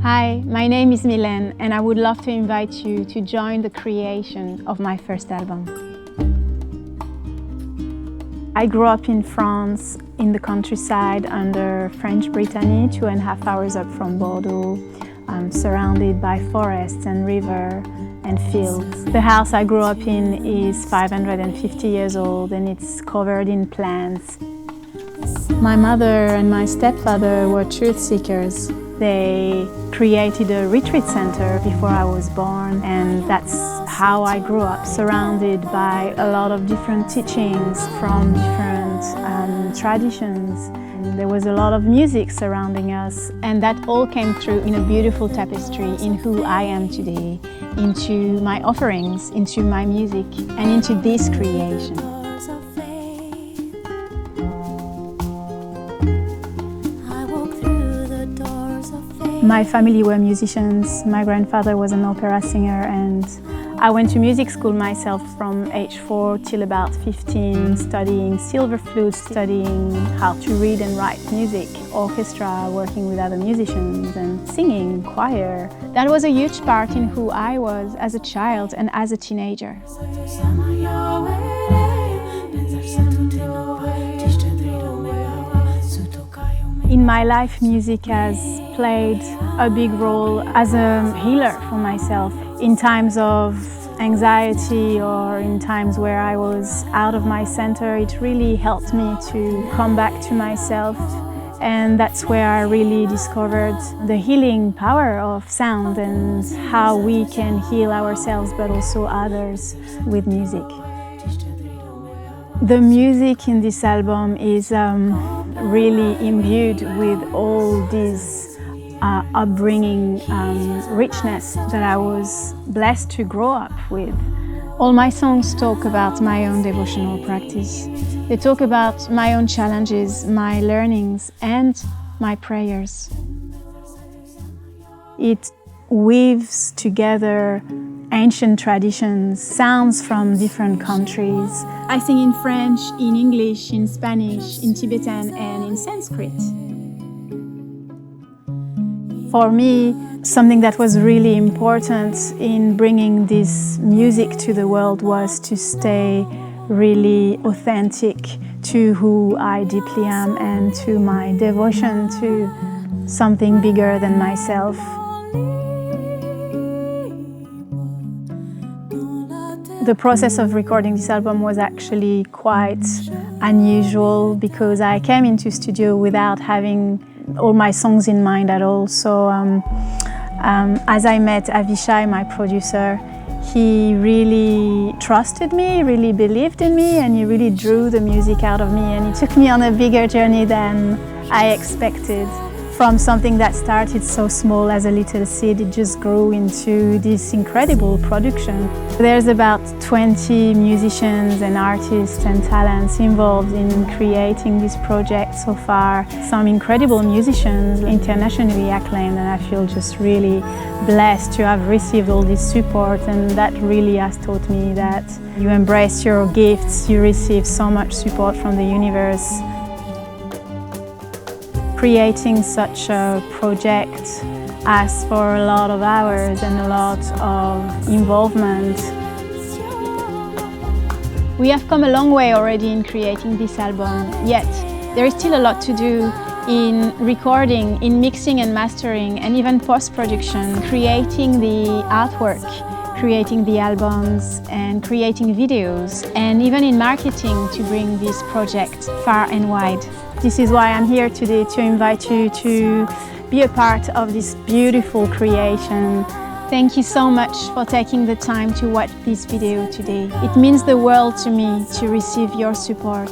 Hi, my name is Mylène and I would love to invite you to join the creation of my first album. I grew up in France, in the countryside under French Brittany, 2.5 hours up from Bordeaux, surrounded by forests and river and fields. The house I grew up in is 550 years old and it's covered in plants. My mother and my stepfather were truth seekers. They created a retreat center before I was born, and that's how I grew up, surrounded by a lot of different teachings from different traditions. And there was a lot of music surrounding us, and that all came through in a beautiful tapestry in who I am today, into my offerings, into my music, and into this creation. My family were musicians. My grandfather was an opera singer, and I went to music school myself from age 4 till about 15, studying silver flute, studying how to read and write music, orchestra, working with other musicians, and singing, choir. That was a huge part in who I was as a child and as a teenager. In my life, music has played a big role as a healer for myself. In times of anxiety or in times where I was out of my center, it really helped me to come back to myself. And that's where I really discovered the healing power of sound and how we can heal ourselves but also others with music. The music in this album is really imbued with all this upbringing richness that I was blessed to grow up with. All my songs talk about my own devotional practice. They talk about my own challenges, my learnings, and my prayers. It weaves together ancient traditions, sounds from different countries. I sing in French, in English, in Spanish, in Tibetan, and in Sanskrit. For me, something that was really important in bringing this music to the world was to stay really authentic to who I deeply am and to my devotion to something bigger than myself. The process of recording this album was actually quite unusual because I came into studio without having all my songs in mind at all. So as I met Avishai, my producer, he really trusted me, really believed in me, and he really drew the music out of me, and he took me on a bigger journey than I expected. From something that started so small as a little seed, it just grew into this incredible production. There's about 20 musicians and artists and talents involved in creating this project so far. Some incredible musicians, internationally acclaimed, and I feel just really blessed to have received all this support, and that really has taught me that you embrace your gifts, you receive so much support from the universe. Creating such a project asks for a lot of hours and a lot of involvement. We have come a long way already in creating this album, yet there is still a lot to do in recording, in mixing and mastering, and even post-production, creating the artwork, creating the albums and creating videos, and even in marketing to bring this project far and wide. This is why I'm here today, to invite you to be a part of this beautiful creation. Thank you so much for taking the time to watch this video today. It means the world to me to receive your support.